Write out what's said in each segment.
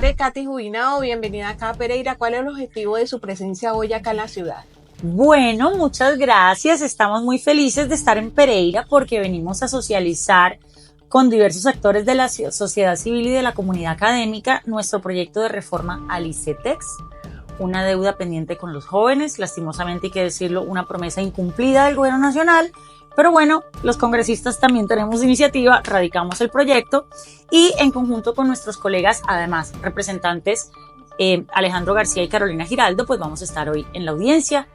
alcalde Katy Jubinao, bienvenida acá a Pereira. ¿Cuál es el objetivo de su presencia hoy acá en la ciudad? Bueno, muchas gracias. Estamos muy felices de estar en Pereira porque venimos a socializar con diversos actores de la sociedad civil y de la comunidad académica nuestro proyecto de reforma al ICETEX, una deuda pendiente con los jóvenes, lastimosamente hay que decirlo, una promesa incumplida del gobierno nacional. Pero bueno, los congresistas también tenemos iniciativa, radicamos el proyecto y en conjunto con nuestros colegas, además representantes Alejandro García y Carolina Giraldo, pues vamos a estar hoy en la audiencia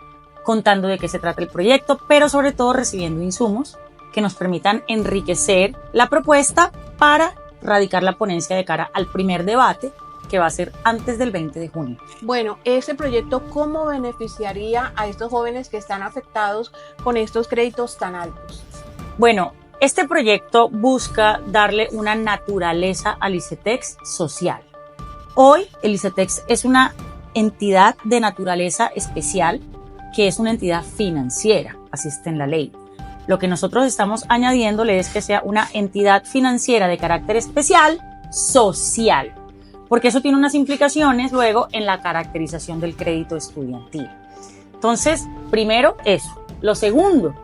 contando de qué se trata el proyecto, pero sobre todo recibiendo insumos que nos permitan enriquecer la propuesta para radicar la ponencia de cara al primer debate que va a ser antes del 20 de junio. Bueno, ese proyecto, ¿cómo beneficiaría a estos jóvenes que están afectados con estos créditos tan altos? Bueno, este proyecto busca darle una naturaleza al ICETEX social. Hoy el ICETEX es una entidad de naturaleza especial, que es una entidad financiera, así está en la ley. Lo que nosotros estamos añadiéndole es que sea una entidad financiera de carácter especial, social, porque eso tiene unas implicaciones luego en la caracterización del crédito estudiantil. Entonces, primero eso. Lo segundo,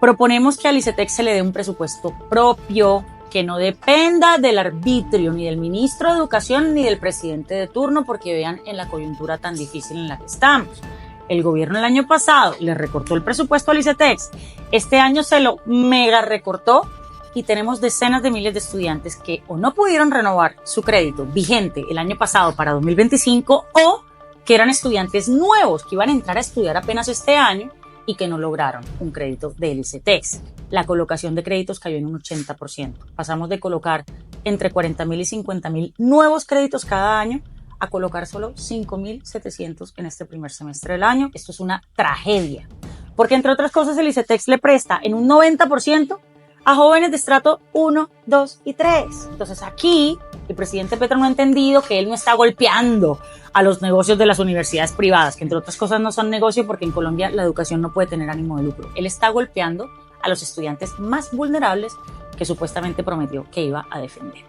proponemos que al ICETEX se le dé un presupuesto propio, que no dependa del arbitrio ni del ministro de Educación ni del presidente de turno, porque vean en la coyuntura tan difícil en la que estamos. El gobierno el año pasado le recortó el presupuesto al ICETEX, este año se lo mega recortó y tenemos decenas de miles de estudiantes que o no pudieron renovar su crédito vigente el año pasado para 2025 o que eran estudiantes nuevos que iban a entrar a estudiar apenas este año y que no lograron un crédito del ICETEX. La colocación de créditos cayó en un 80%. Pasamos de colocar entre 40.000 y 50.000 nuevos créditos cada año a colocar solo 5.700 en este primer semestre del año. Esto es una tragedia, porque entre otras cosas el ICETEX le presta en un 90% a jóvenes de estrato 1, 2 y 3. Entonces aquí el presidente Petro no ha entendido que él no está golpeando a los negocios de las universidades privadas, que entre otras cosas no son negocio porque en Colombia la educación no puede tener ánimo de lucro. Él está golpeando a los estudiantes más vulnerables que supuestamente prometió que iba a defender.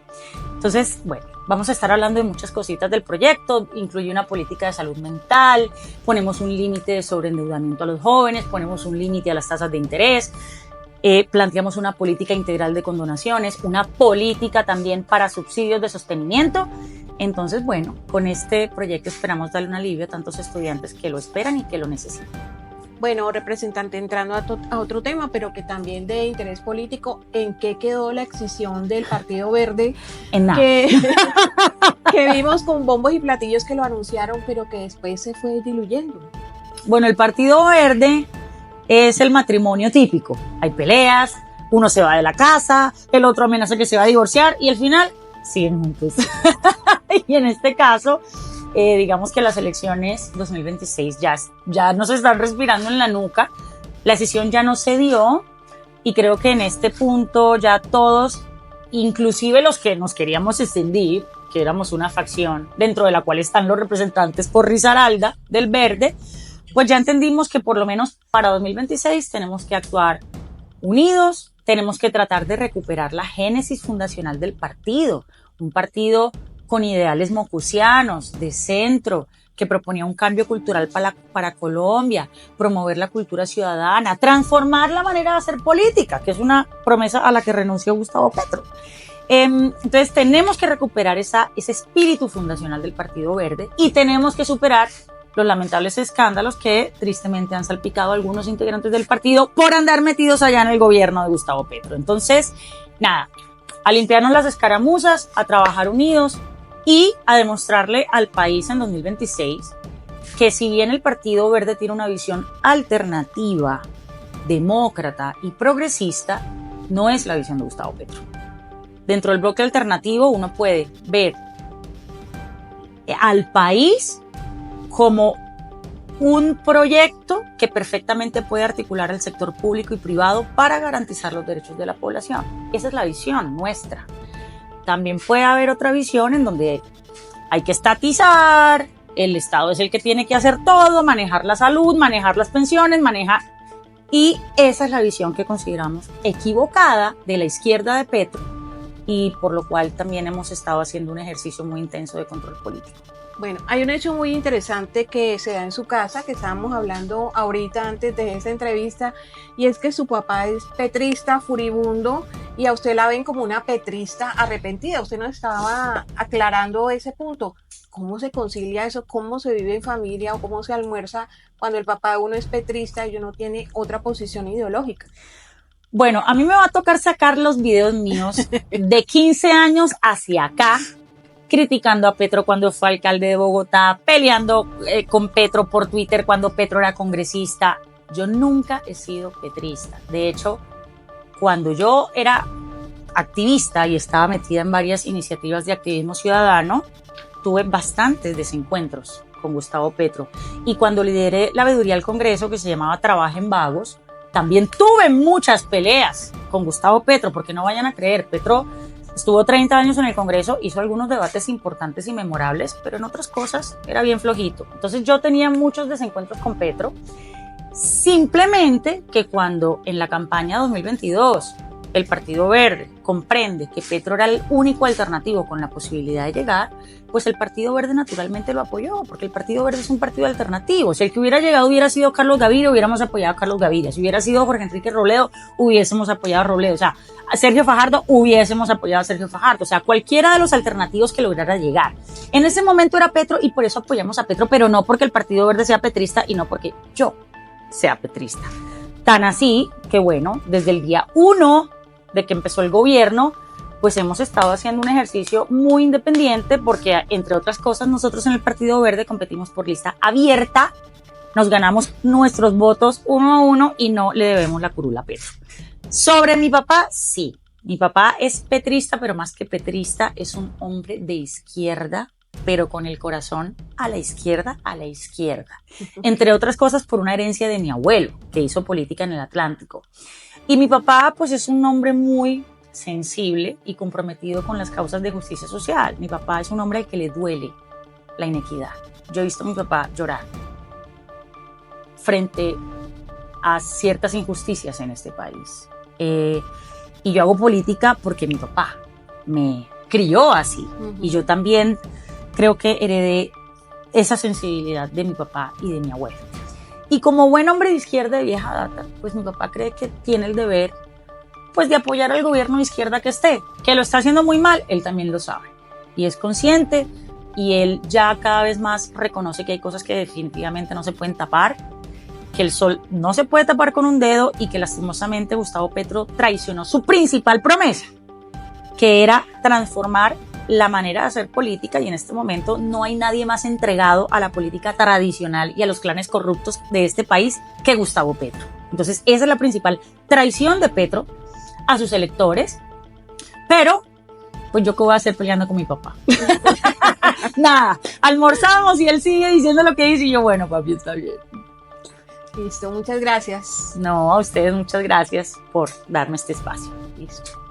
Entonces, bueno, vamos a estar hablando de muchas cositas del proyecto, incluye una política de salud mental, ponemos un límite de sobreendeudamiento a los jóvenes, ponemos un límite a las tasas de interés, planteamos una política integral de condonaciones, una política también para subsidios de sostenimiento. Entonces, bueno, con este proyecto esperamos darle un alivio a tantos estudiantes que lo esperan y que lo necesitan. Bueno, representante, entrando a otro tema, pero que también de interés político, ¿en qué quedó la excisión del Partido Verde? En nada. Que vimos con bombos y platillos que lo anunciaron, pero que después se fue diluyendo. Bueno, el Partido Verde es el matrimonio típico. Hay peleas, uno se va de la casa, el otro amenaza que se va a divorciar y al final siguen juntos. Y en este caso, digamos que las elecciones 2026 ya nos están respirando en la nuca, la decisión ya no se dio y creo que en este punto ya todos, inclusive los que nos queríamos extender, que éramos una facción dentro de la cual están los representantes por Risaralda del Verde, pues ya entendimos que por lo menos para 2026 tenemos que actuar unidos, tenemos que tratar de recuperar la génesis fundacional del partido, un partido con ideales mocusianos, de centro, que proponía un cambio cultural para Colombia, promover la cultura ciudadana, transformar la manera de hacer política, que es una promesa a la que renunció Gustavo Petro. Entonces tenemos que recuperar ese espíritu fundacional del Partido Verde y tenemos que superar los lamentables escándalos que tristemente han salpicado a algunos integrantes del partido por andar metidos allá en el gobierno de Gustavo Petro. Entonces, nada, a limpiarnos las escaramuzas, a trabajar unidos y a demostrarle al país en 2026 que si bien el Partido Verde tiene una visión alternativa, demócrata y progresista, no es la visión de Gustavo Petro. Dentro del bloque alternativo uno puede ver al país como un proyecto que perfectamente puede articular el sector público y privado para garantizar los derechos de la población. Esa es la visión nuestra. También puede haber otra visión en donde hay que estatizar, el Estado es el que tiene que hacer todo, manejar la salud, manejar las pensiones, y esa es la visión que consideramos equivocada de la izquierda de Petro, y por lo cual también hemos estado haciendo un ejercicio muy intenso de control político. Bueno, hay un hecho muy interesante que se da en su casa, que estábamos hablando ahorita antes de esta entrevista, y es que su papá es petrista, furibundo, y a usted la ven como una petrista arrepentida. Usted nos estaba aclarando ese punto. ¿Cómo se concilia eso? ¿Cómo se vive en familia o cómo se almuerza cuando el papá de uno es petrista y uno tiene otra posición ideológica? Bueno, a mí me va a tocar sacar los videos míos de 15 años hacia acá, criticando a Petro cuando fue alcalde de Bogotá, peleando con Petro por Twitter cuando Petro era congresista. Yo nunca he sido petrista. De hecho, cuando yo era activista y estaba metida en varias iniciativas de activismo ciudadano, tuve bastantes desencuentros con Gustavo Petro. Y cuando lideré la veeduría del Congreso, que se llamaba Trabajen Vagos, también tuve muchas peleas con Gustavo Petro, porque no vayan a creer, Petro estuvo 30 años en el Congreso, hizo algunos debates importantes y memorables, pero en otras cosas era bien flojito. Entonces yo tenía muchos desencuentros con Petro, simplemente que cuando en la campaña 2022 el Partido Verde comprende que Petro era el único alternativo con la posibilidad de llegar, pues el Partido Verde naturalmente lo apoyó, porque el Partido Verde es un partido alternativo. Si el que hubiera llegado hubiera sido Carlos Gaviria, hubiéramos apoyado a Carlos Gaviria. Si hubiera sido Jorge Enrique Robledo, hubiésemos apoyado a Robledo. O sea, a Sergio Fajardo, hubiésemos apoyado a Sergio Fajardo. O sea, cualquiera de los alternativos que lograra llegar. En ese momento era Petro y por eso apoyamos a Petro, pero no porque el Partido Verde sea petrista y no porque yo sea petrista. Tan así que bueno, desde el día 1 de que empezó el gobierno, pues hemos estado haciendo un ejercicio muy independiente porque, entre otras cosas, nosotros en el Partido Verde competimos por lista abierta, nos ganamos nuestros votos 1 a 1 y no le debemos la curula a Petro. Sobre mi papá, sí, mi papá es petrista, pero más que petrista, es un hombre de izquierda, pero con el corazón a la izquierda, entre otras cosas por una herencia de mi abuelo, que hizo política en el Atlántico. Y mi papá, pues, es un hombre muy sensible y comprometido con las causas de justicia social. Mi papá es un hombre al que le duele la inequidad. Yo he visto a mi papá llorar frente a ciertas injusticias en este país. Y yo hago política porque mi papá me crió así. Y yo también creo que heredé esa sensibilidad de mi papá y de mi abuelo. Y como buen hombre de izquierda de vieja data, pues mi papá cree que tiene el deber, pues, de apoyar al gobierno de izquierda que esté. Que lo está haciendo muy mal, él también lo sabe. Y es consciente, y él ya cada vez más reconoce que hay cosas que definitivamente no se pueden tapar, que el sol no se puede tapar con un dedo y que lastimosamente Gustavo Petro traicionó su principal promesa, que era transformar la manera de hacer política, y en este momento no hay nadie más entregado a la política tradicional y a los clanes corruptos de este país que Gustavo Petro. Entonces esa es la principal traición de Petro a sus electores, pero pues yo qué voy a hacer peleando con mi papá. Nada, almorzamos y él sigue diciendo lo que dice y yo, bueno, papi, está bien. Listo, muchas gracias. No, a ustedes muchas gracias por darme este espacio. Listo.